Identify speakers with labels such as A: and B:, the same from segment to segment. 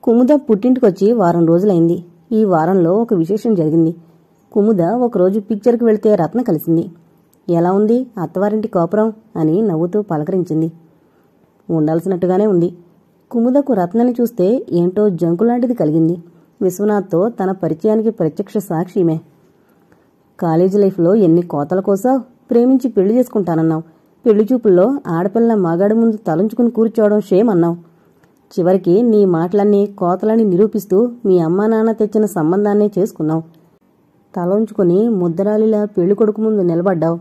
A: కుముద పుట్టింటికొచ్చి వారం రోజులైంది. ఈ వారంలో ఒక విశేషం జరిగింది. కుముద ఒకరోజు పిక్చర్కి వెళితే రత్న కలిసింది. ఎలా ఉంది అత్తవారింటి కాపురం అని నవ్వుతూ పలకరించింది. ఉండాల్సినట్టుగానే ఉంది. కుముదకు రత్నని చూస్తే ఏంటో జంకులాంటిది కలిగింది. విశ్వనాథ్తో తన పరిచయానికి ప్రత్యక్ష సాక్షిమే. కాలేజీ లైఫ్లో ఎన్ని కోతల కోసావు, ప్రేమించి పెళ్లి చేసుకుంటానన్నావు, పెళ్లి చూపుల్లో ఆడపిల్ల మగాడి ముందు తలంచుకుని కూర్చోవడం షేమ్ అన్నావు. చివరికి నీ మాటలన్నీ కోతలని నిరూపిస్తూ మీ అమ్మా నాన్న తెచ్చిన సంబంధాన్నే చేసుకున్నావు. తలంచుకుని ముద్దరాలిలా పెళ్లి కొడుకు ముందు నిలబడ్డావు.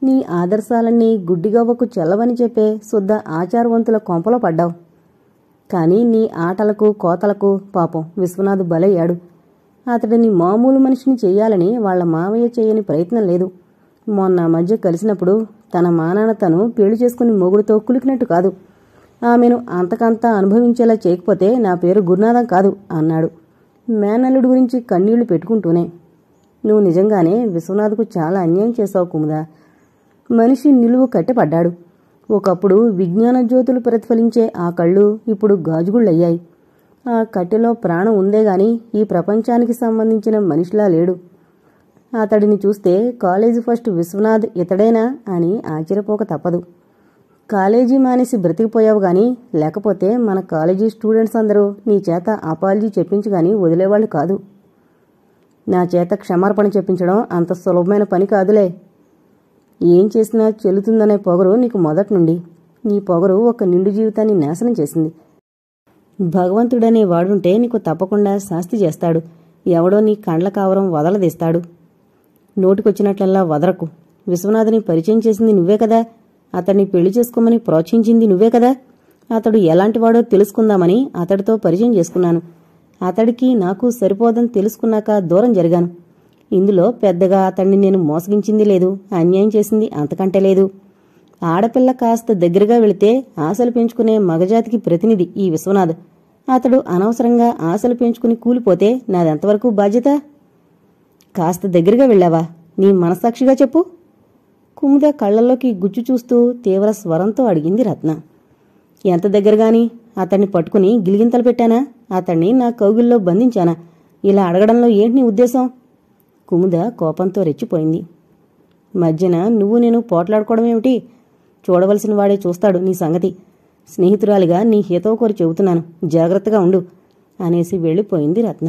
A: నీ ఆదర్శాలన్నీ గుడ్డిగవ్వకు చెల్లవని చెప్పే శుద్ధ ఆచారవంతుల కొంపలో పడ్డావు. కాని నీ ఆటలకు కోతలకు పాపం విశ్వనాథ్ బలయ్యాడు. అతడిని మామూలు మనిషిని చెయ్యాలని వాళ్ల మావయ్య చేయని ప్రయత్నం లేదు. మొన్న మధ్య కలిసినప్పుడు తన మానాన్న తను పెళ్లి చేసుకుని మొగుడుతో కులికినట్టు కాదు, ఆమెను అంతకంతా అనుభవించేలా చేయకపోతే నా పేరు గురునాథం కాదు అన్నాడు, మేనల్లుడి గురించి కన్నీళ్లు పెట్టుకుంటూనే. నువ్వు నిజంగానే విశ్వనాథ్కు చాలా అన్యాయం చేశావు కుముద. మనిషి నిలువు కట్టెపడ్డాడు. ఒకప్పుడు విజ్ఞాన జ్యోతులు ప్రతిఫలించే ఆ కళ్ళు ఇప్పుడు గాజుగుళ్ళయ్యాయి. ఆ కట్టెలో ప్రాణం ఉందేగాని ఈ ప్రపంచానికి సంబంధించిన మనిషిలా లేడు. అతడిని చూస్తే కాలేజీ ఫస్ట్ విశ్వనాథ్ ఇతడేనా అని ఆశ్చర్యపోక తప్పదు. కాలేజీ మానేసి బ్రతికిపోయావు గాని, లేకపోతే మన కాలేజీ స్టూడెంట్స్ అందరూ నీ చేత అపాలజీ చెప్పించుగాని వదిలేవాళ్లు కాదు. నా చేత క్షమార్పణ చెప్పించడం అంత సులభమైన పని కాదులే. ఏం చేసినా చెల్లుతుందనే పొగరు నీకు మొదటి నుండి. నీ పొగరు ఒక నిండు జీవితాన్ని నాశనం చేసింది. భగవంతుడనే వాడుంటే నీకు తప్పకుండా శాస్తి చేస్తాడు. ఎవడో నీ కండ్ల కావరం వదలదీస్తాడు. నోటికొచ్చినట్లల్లా వదరకు. విశ్వనాథుని పరిచయం చేసింది నువ్వే కదా, అతన్ని పెళ్లి చేసుకోమని ప్రోత్సహించింది నువ్వే కదా. అతడు ఎలాంటివాడో తెలుసుకుందామని అతడితో పరిచయం చేసుకున్నాను. అతడికి నాకు సరిపోదని తెలుసుకున్నాక దూరం జరిగాను. ఇందులో పెద్దగా అతన్ని నేను మోసగించింది లేదు, అన్యాయం చేసింది అంతకంటే లేదు. ఆడపిల్ల కాస్త దగ్గరగా వెళితే ఆశలు పెంచుకునే మగజాతికి ప్రతినిధి ఈ విశ్వనాథ్. అతడు అనవసరంగా ఆశలు పెంచుకుని కూలిపోతే నాదెంతవరకు బాధ్యత? కాస్త దగ్గరగా వెళ్ళావా? నీ మనసాక్షిగా చెప్పు. కుముద కళ్లల్లోకి గుచ్చు చూస్తూ తీవ్ర స్వరంతో అడిగింది రత్న. ఎంత దగ్గరగాని? అతన్ని పట్టుకుని గిలిగింతలు పెట్టానా? అతన్ని నా కౌగిల్లో బంధించానా? ఇలా అడగడంలో ఏంటి నీ ఉద్దేశం? కుముద కోపంతో రెచ్చిపోయింది. మధ్యన నువ్వు నేను పోట్లాడుకోవడమేమిటి? చూడవలసిన వాడే చూస్తాడు నీ సంగతి. స్నేహితురాలిగా నీ హితవు కోరి చెబుతున్నాను, జాగ్రత్తగా ఉండు అనేసి వెళ్ళిపోయింది రత్న.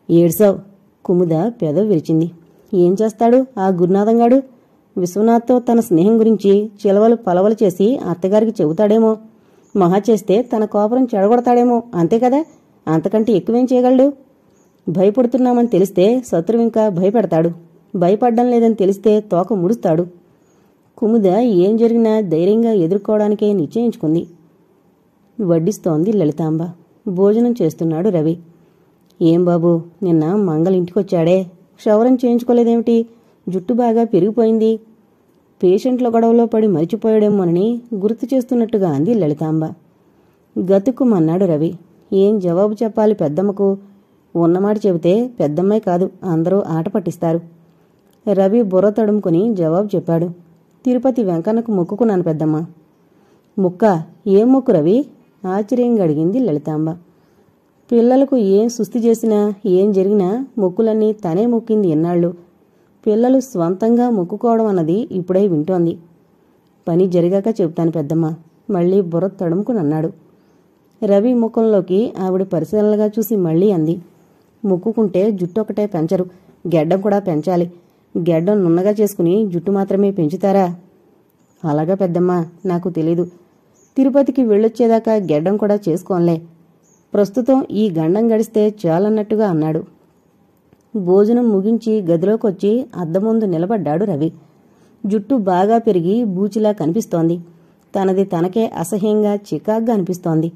A: ఏడ్సావు. కుముద పెదవి విరిచింది. ఏం చేస్తాడు ఆ గురునాథంగాడు? విశ్వనాథ్తో తన స్నేహం గురించి చిలవలు పలవలు చేసి అత్తగారికి చెబుతాడేమో. మహా చేస్తే తన కోపరం చెడగొడతాడేమో, అంతే కదా. అంతకంటే ఎక్కువేం చేయగలడు? భయపడుతున్నామని తెలిస్తే శత్రువింకా భయపెడతాడు. భయపడ్డం లేదని తెలిస్తే తోక ముడుస్తాడు. కుముద ఏం జరిగినా ధైర్యంగా ఎదుర్కోవడానికే నిశ్చయించుకుంది. వడ్డిస్తోంది లలితాంబ. భోజనం చేస్తున్నాడు రవి. ఏం బాబూ, నిన్న మంగళింటికొచ్చాడే, క్షవరం చేయించుకోలేదేమిటి? జుట్టు బాగా పెరిగిపోయింది. పేషెంట్ల గొడవలో పడి మరిచిపోయాడేమోనని గుర్తు చేస్తున్నట్టుగా అంది లలితాంబ. గతుక్కుమన్నాడు రవి. ఏం జవాబు చెప్పాలి పెద్దమ్మకు? ఉన్నమాట చెబితే పెద్దమ్మాయి కాదు అందరూ ఆట పట్టిస్తారు. రవి బుర్ర తడుముకుని జవాబు చెప్పాడు. తిరుపతి వెంకన్నకు మొక్కుకున్నాను పెద్దమ్మ. ముక్క? ఏం మొక్కు రవి? ఆశ్చర్యంగా అడిగింది లలితాంబ. పిల్లలకు ఏం సుస్థి చేసినా ఏం జరిగినా మొక్కులన్నీ తనే మొక్కింది ఎన్నాళ్ళు. పిల్లలు స్వంతంగా మొక్కుకోవడం అన్నది ఇప్పుడే వింటోంది. పని జరిగాక చెబుతాను పెద్దమ్మ, మళ్లీ బుర్ర తడుముకునన్నాడు. రవి ముఖంలోకి ఆవిడ పరిశీలనగా చూసి మళ్లీ అంది. మొక్కుకుంటే జుట్టు ఒకటే పెంచరు, గెడ్డం కూడా పెంచాలి. గెడ్డం నున్నగా చేసుకుని జుట్టు మాత్రమే పెంచుతారా? అలాగా పెద్దమ్మా, నాకు తెలీదు. తిరుపతికి వెళ్ళొచ్చేదాకా గెడ్డం కూడా చేసుకోంలే. ప్రస్తుతం ఈ గండం గడిస్తే చాలన్నట్టుగా అన్నాడు. భోజనం ముగించి గదిలోకొచ్చి అద్దం ముందు నిలబడ్డాడు రవి. జుట్టు బాగా పెరిగి బూచిలా కనిపిస్తోంది. తనది తనకే అసహ్యంగా చికాగ్గా అనిపిస్తోంది.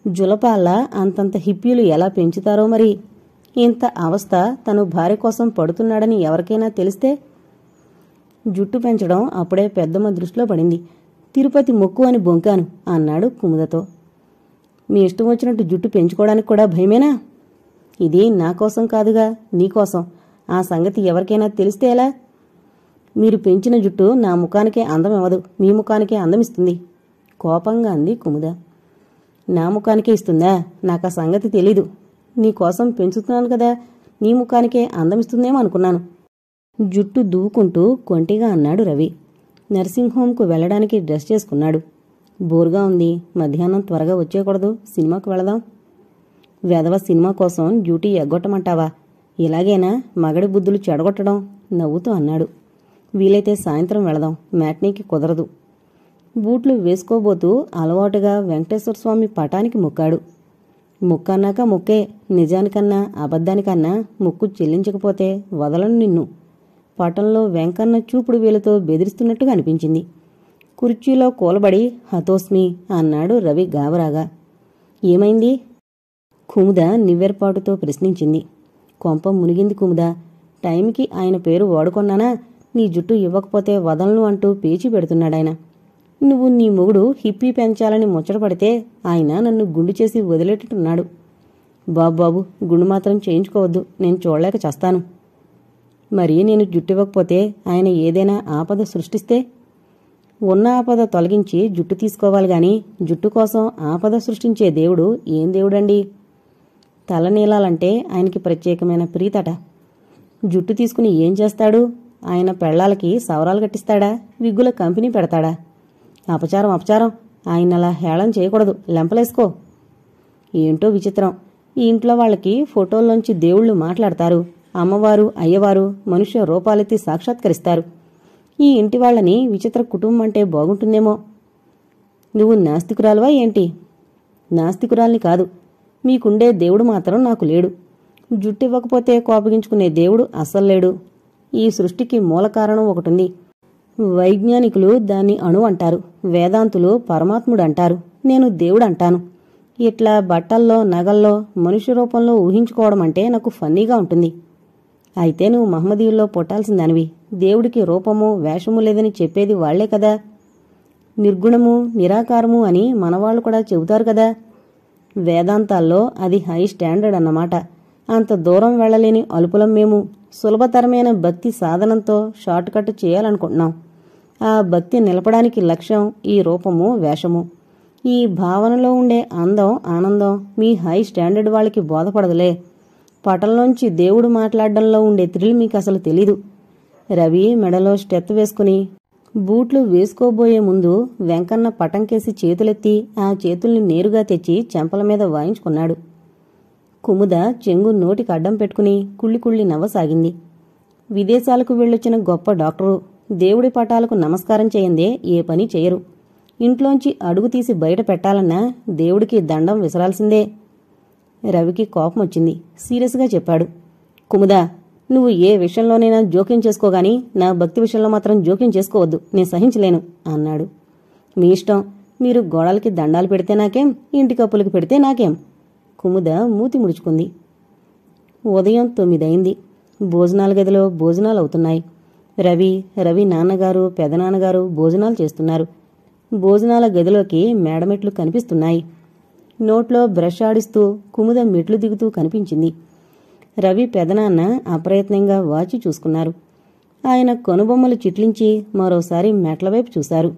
A: జులపాల్లా అంతంత హిప్పీలు ఎలా పెంచుతారో మరి. ఇంత అవస్థ తను భార్య కోసం పడుతున్నాడని ఎవరికైనా తెలిస్తే? జుట్టు పెంచడం అప్పుడే పెద్దమ్మ దృష్టిలో పడింది. తిరుపతి మొక్కు అని బొంకాను అన్నాడు కుముదతో. మీ ఇష్టం వచ్చినట్టు జుట్టు పెంచుకోవడానికి కూడా భయమేనా? ఇది నా కోసం కాదుగా, నీకోసం. ఆ సంగతి ఎవరికైనా తెలిస్తే ఎలా? మీరు పెంచిన జుట్టు నా ముఖానికే అందం ఇవ్వదు, మీ ముఖానికే అందమిస్తుంది కోపంగా అంది కుముద. నా ముఖానికే ఇస్తుందా? నాకా సంగతి తెలీదు. నీకోసం పెంచుతున్నాను కదా, నీ ముఖానికే అందమిస్తుందేమో అనుకున్నాను. జుట్టు దూకుంటూ కొంటిగా అన్నాడు రవి. నర్సింగ్ హోంకు వెళ్లడానికి డ్రెస్ చేసుకున్నాడు. బోరుగా ఉంది, మధ్యాహ్నం త్వరగా వచ్చేయకూడదు, సినిమాకు వెళదాం. వెధవ సినిమా కోసం డ్యూటీ ఎగ్గొట్టమంటావా? ఇలాగేనా మగడి బుద్ధులు చెడగొట్టడం? నవ్వుతూ అన్నాడు. వీలైతే సాయంత్రం వెళదాం, మ్యాట్నీకి కుదరదు. బూట్లు వేసుకోబోతూ అలవాటుగా వెంకటేశ్వర స్వామి పటానికి మొక్కాడు. ముక్కన్నాక ముక్కే, నిజానికన్నా అబద్ధానికన్నా ముక్కు చెల్లించకపోతే వదలను నిన్ను. పటంలో వెంకన్న చూపుడు వేలుతో బెదిరిస్తున్నట్టుగా అనిపించింది. కుర్చీలో కూలబడి హతోస్మి అన్నాడు రవి గాబరాగా. ఏమైంది? కుముద నివ్వెరపాటుతో ప్రశ్నించింది. కొంప మునిగింది కుముద. టైంకి ఆయన పేరు వాడుకొన్నానా? నీ జుట్టు ఇవ్వకపోతే వదలను అంటూ పేచి పెడుతున్నాడాయన. నువ్వు నీ మొగుడు హిప్పీ పెంచాలని ముచ్చటపడితే ఆయన నన్ను గుండు చేసి వదిలేటట్టున్నాడు. బాబు, గుండు మాత్రం చేయించుకోవద్దు, నేను చూడలేక చస్తాను. మరి నేను జుట్టు ఇవ్వకపోతే ఆయన ఏదైనా ఆపద సృష్టిస్తే? ఉన్న ఆపద తొలగించి జుట్టు తీసుకోవాలి గాని జుట్టు కోసం ఆపద సృష్టించే దేవుడు ఏం దేవుడండి? తలనీలాలంటే ఆయనకి ప్రత్యేకమైన ప్రీతట. జుట్టు తీసుకుని ఏం చేస్తాడు? ఆయన పెళ్లాలకి సవరాలు కట్టిస్తాడా? విగ్గుల కంపెనీ పెడతాడా? అపచారం అపచారం. ఆయనలా హేళన చేయకూడదు, లెంపలేసుకో. ఏంటో విచిత్రం, ఈ ఇంట్లో వాళ్ళకి ఫోటోల్లోంచి దేవుళ్ళు మాట్లాడతారు, అమ్మవారు అయ్యవారు మనుష్య రూపాలెత్తి సాక్షాత్కరిస్తారు. ఈ ఇంటి వాళ్ళని విచిత్ర కుటుంబం అంటే బాగుంటుందేమో. నువ్వు నాస్తికురాలువా ఏంటి? నాస్తికురాల్ని కాదు, మీకుండే దేవుడు మాత్రం నాకు లేడు. జుట్టివ్వకపోతే కోపగించుకునే దేవుడు అస్సలు లేడు. ఈ సృష్టికి మూల కారణం ఒకటుంది. వైజ్ఞానికులు దాన్ని అణు అంటారు, వేదాంతులు పరమాత్ముడు అంటారు, నేను దేవుడు అంటాను. ఇట్లా బట్టల్లో నగల్లో మనుష్య రూపంలో ఊహించుకోవడం అంటే నాకు ఫన్నీగా ఉంటుంది. అయితే నువ్వు మహమ్మదీయుల్లో పుట్టాల్సిందానివి. దేవుడికి రూపము వేషము లేదని చెప్పేది వాళ్లే కదా. నిర్గుణము నిరాకారము అని మనవాళ్లు కూడా చెబుతారు కదా. వేదాంతాల్లో అది హై స్టాండర్డ్ అన్నమాట. అంత దూరం వెళ్లలేని అలుపులం మేము. సులభతరమైన భక్తి సాధనంతో షార్ట్ కట్ చేయాలనుకుంటున్నాం. ఆ భక్తి నిలపడానికి లక్ష్యం ఈ రూపము వేషము. ఈ భావనలో ఉండే అందం ఆనందం మీ హై స్టాండర్డ్ వాళ్ళకి బోధపడదులే. పటంలోంచి దేవుడు మాట్లాడడంలో ఉండే థ్రిల్ మీకు అసలు తెలీదు. రవి మెడలో స్టెత్ వేసుకుని బూట్లు వేసుకోబోయే ముందు వెంకన్న పటంకేసి చేతులెత్తి ఆ చేతుల్ని నేరుగా తెచ్చి చెంపల మీద వాయించుకున్నాడు. కుముద చెంగు నోటికి అడ్డం పెట్టుకుని కుళ్ళి కుళ్ళి నవ్వసాగింది. విదేశాలకు వెళ్ళొచ్చిన గొప్ప డాక్టరు దేవుడి పటాలకు నమస్కారం చేయందే ఏ పని చేయరు. ఇంట్లోంచి అడుగు తీసి బయట పెట్టాలన్నా దేవుడికి దండం విసరాల్సిందే. రవికి కోపం వచ్చింది. సీరియస్గా చెప్పాడు. కుముదా, నువ్వు ఏ విషయంలోనైనా జోక్యం చేసుకోగాని నా భక్తి విషయంలో మాత్రం జోక్యం చేసుకోవద్దు, నేను సహించలేను అన్నాడు. మీ ఇష్టం, మీరు గోడలకి దండాలు పెడితే నాకేం, ఇంటి కప్పులకి పెడితే నాకేం. కుముద మూతి ముడుచుకుంది. ఉదయం 9 అయింది. భోజనాల గదిలో భోజనాలు అవుతున్నాయి. రవి నాన్నగారు పెదనాన్నగారు భోజనాలు చేస్తున్నారు. భోజనాల గదిలోకి మేడమెట్లు కనిపిస్తున్నాయి. నోట్లో బ్రష్ ఆడిస్తూ కుముద మెట్లు దిగుతూ కనిపించింది. రవి పెదనాన్న అప్రయత్నంగా వాచి చూసుకున్నారు. ఆయన కనుబొమ్మలు చిట్లించి మరోసారి మెట్లవైపు చూశారు.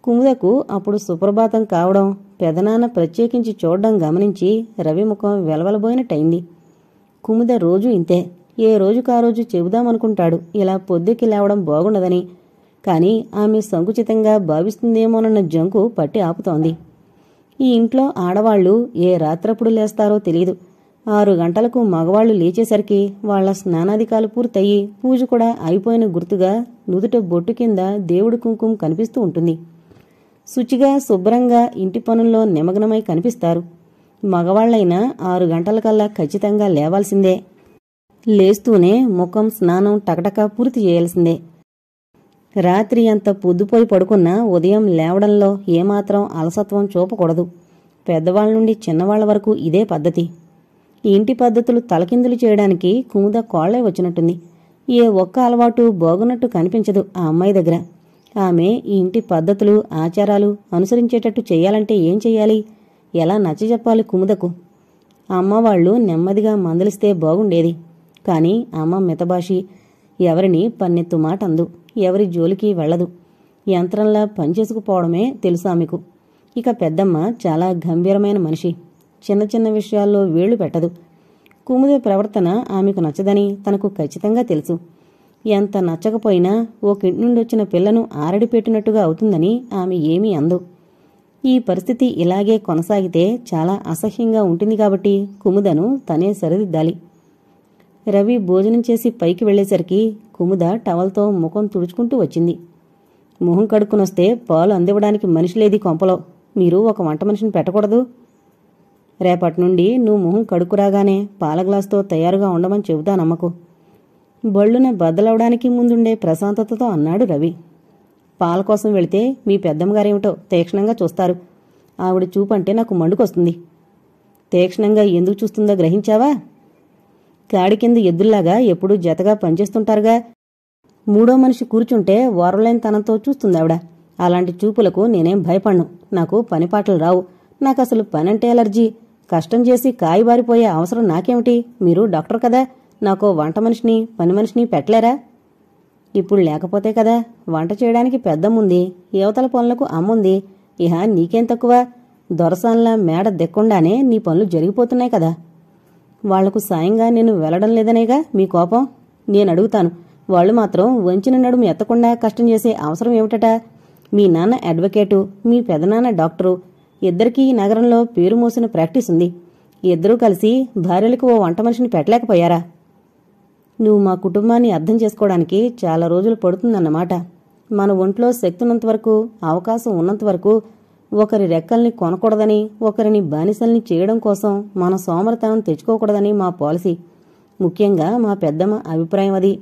A: కుముదకు అప్పుడు సుప్రభాతం కావడం, పెదనాన్న ప్రత్యేకించి చూడడం గమనించి రవి ముఖం వెలవలబోయినట్టయింది. కుముద రోజూ ఇంతే. ఏ రోజుకారోజు చెబుదామనుకుంటాడు ఇలా పొద్దుకి లేవడం బాగుండదని. కాని ఆమె సంకుచితంగా భావిస్తుందేమోనన్న జంకు పట్టి ఆపుతోంది. ఈ ఇంట్లో ఆడవాళ్లు ఏ రాత్రప్పుడు లేస్తారో తెలీదు. 6 గంటలకు మగవాళ్లు లేచేసరికి వాళ్ల స్నానాధికాలు పూర్తయి పూజ కూడా అయిపోయిన గుర్తుగా నుదుట బొట్టు కింద దేవుడి కుంకుమ కనిపిస్తూ ఉంటుంది. శుచిగా శుభ్రంగా ఇంటి పనుల్లో నిమగ్నమై కనిపిస్తారు. మగవాళ్లైనా 6 గంటలకల్లా ఖచ్చితంగా లేవాల్సిందే. లేస్తూనే ముఖం స్నానం టకటకా పూర్తి చేయాల్సిందే. రాత్రి అంత పొద్దుపోయి పడుకున్నా ఉదయం లేవడంలో ఏమాత్రం అలసత్వం చూపకూడదు. పెద్దవాళ్ల నుండి చిన్నవాళ్ల వరకు ఇదే పద్ధతి. ఈ ఇంటి పద్ధతులు తలకిందులు చేయడానికి కుముద కోళ్లే వచ్చినట్టుంది. ఏ ఒక్క అలవాటు బాగున్నట్టు కనిపించదు ఆ అమ్మాయి దగ్గర. ఆమె ఈ ఇంటి పద్ధతులు ఆచారాలు అనుసరించేటట్టు చెయ్యాలంటే ఏం చెయ్యాలి? ఎలా నచ్చజెప్పాలి కుముదకు? అమ్మవాళ్లు నెమ్మదిగా మందలిస్తే బాగుండేది. కాని అమ్మ మితభాషి. ఎవరిని పన్నెత్తు మాట అందు, ఎవరి జోలికి వెళ్లదు. యంత్రంలా పనిచేసుకుపోవడమే తెలుసు ఆమెకు. ఇక పెద్దమ్మ చాలా గంభీరమైన మనిషి. చిన్న చిన్న విషయాల్లో వేళ్లు పెట్టదు. కుముద ప్రవర్తన ఆమెకు నచ్చదని తనకు ఖచ్చితంగా తెలుసు. ఎంత నచ్చకపోయినా ఓకింటి నుండి వచ్చిన పిల్లను ఆరడిపెట్టినట్టుగా అవుతుందని ఆమె ఏమీ అందు. ఈ పరిస్థితి ఇలాగే కొనసాగితే చాలా అసహ్యంగా ఉంటుంది కాబట్టి కుముదను తనే సరిదిద్దాలి. రవి భోజనం చేసి పైకి వెళ్లేసరికి కుముద టవల్తో ముఖం తుడుచుకుంటూ వచ్చింది. మొహం కడుక్కునొస్తే పాలు అందివ్వడానికి మనిషి లేది కొంపలో. మీరు ఒక వంట మనిషిని పెట్టకూడదు. రేపటి నుండి నువ్వు మొహం కడుక్కురాగానే పాల గ్లాసుతో తయారుగా ఉండమని చెబుతానమ్మకు. బళ్ళున బద్దలవడానికి ముందుండే ప్రశాంతతతో అన్నాడు రవి. పాల కోసం వెళితే మీ పెద్దమ్మగారేమిటో తీక్షణంగా చూస్తారు. ఆవిడ చూపంటే నాకు మండుకొస్తుంది. తీక్షణంగా ఎందుకు చూస్తుందో గ్రహించావా? కాడి కింద ఎద్దుల్లాగా ఎప్పుడూ జతగా పనిచేస్తుంటారుగా. మూడో మనిషి కూర్చుంటే ఓర్వలేని తనంతో చూస్తుందావిడ. అలాంటి చూపులకు నేనేం భయపడ్ను. నాకు పనిపాటలు రావు. నాకసలు పనంటే ఎలర్జీ. కష్టం చేసి కాయబారిపోయే అవసరం నాకేమిటి? మీరు డాక్టర్ కదా. నాకో వంట మనిషిని పని మనిషిని పెట్టలేరా? ఇప్పుడు లేకపోతే కదా. వంట చేయడానికి పెద్దమ్ముంది, యువతల పనులకు అమ్ముంది. ఇహ నీకేం తక్కువ? దొరసాన్లా మేడ దెక్కుండానే నీ పనులు జరిగిపోతున్నాయి కదా. వాళ్లకు సాయంగా నేను వెళ్లడం లేదనేగా మీ కోపం. నేనడుగుతాను, వాళ్లు మాత్రం వంచిన నడుము ఎత్తకుండా కష్టం చేసే అవసరం ఏమిటట? మీ నాన్న అడ్వకేటు, మీ పెదనాన్న డాక్టరు. ఇద్దరికీ ఈ నగరంలో పేరు మోసిన ప్రాక్టీస్ ఉంది. ఇద్దరూ కలిసి భార్యలకు ఓ వంట మనిషిని పెట్టలేకపోయారా? నువ్వు మా కుటుంబాన్ని అర్థం చేసుకోవడానికి చాలా రోజులు పడుతుందన్నమాట. మన ఒంట్లో శక్తి ఉన్నంతవరకు, అవకాశం ఉన్నంతవరకు ఒకరి రెక్కల్ని కొనకూడదని, ఒకరిని బానిసల్ని చేయడం కోసం మన సోమరతనం తెచ్చుకోకూడదని మా పాలసీ. ముఖ్యంగా మా పెద్దమ్మ అభిప్రాయం అది.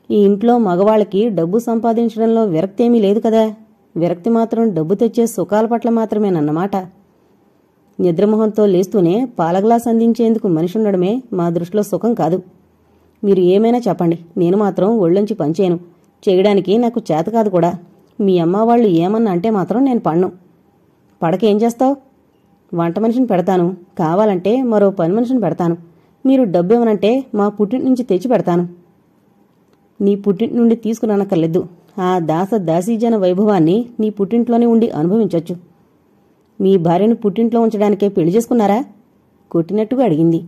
A: ఈ ఇంట్లో మగవాళ్ళకి డబ్బు సంపాదించడంలో విరక్తేమీ లేదు కదా. విరక్తి మాత్రం డబ్బు తెచ్చే సుఖాల పట్ల మాత్రమేనన్నమాట. నిద్రమొహంతో లేస్తూనే పాలగ్లాస్ అందించేందుకు మనిషి ఉండడమే మా దృష్టిలో సుఖం కాదు. మీరు ఏమైనా చెప్పండి, నేను మాత్రం ఒళ్ళొంచి పనిచేయను. చేయడానికి నాకు చేత కాదు కూడా. మీ అమ్మ వాళ్ళు ఏమన్నా అంటే మాత్రం నేను పడను. పడకేం చేస్తావు? వంట మనిషిని పెడతాను. కావాలంటే మరో పని మనిషిని పెడతాను. మీరు డబ్బేమనంటే మా పుట్టింటి నుంచి తెచ్చి పెడతాను. నీ పుట్టింటి నుండి తీసుకురానక్కర్లేదు. ఆ దాసీజన వైభవాన్ని నీ పుట్టింట్లోనే ఉండి అనుభవించొచ్చు. మీ భార్యను పుట్టింట్లో ఉంచడానికే పెళ్లి చేసుకున్నారా? కొట్టినట్టుగా అడిగింది.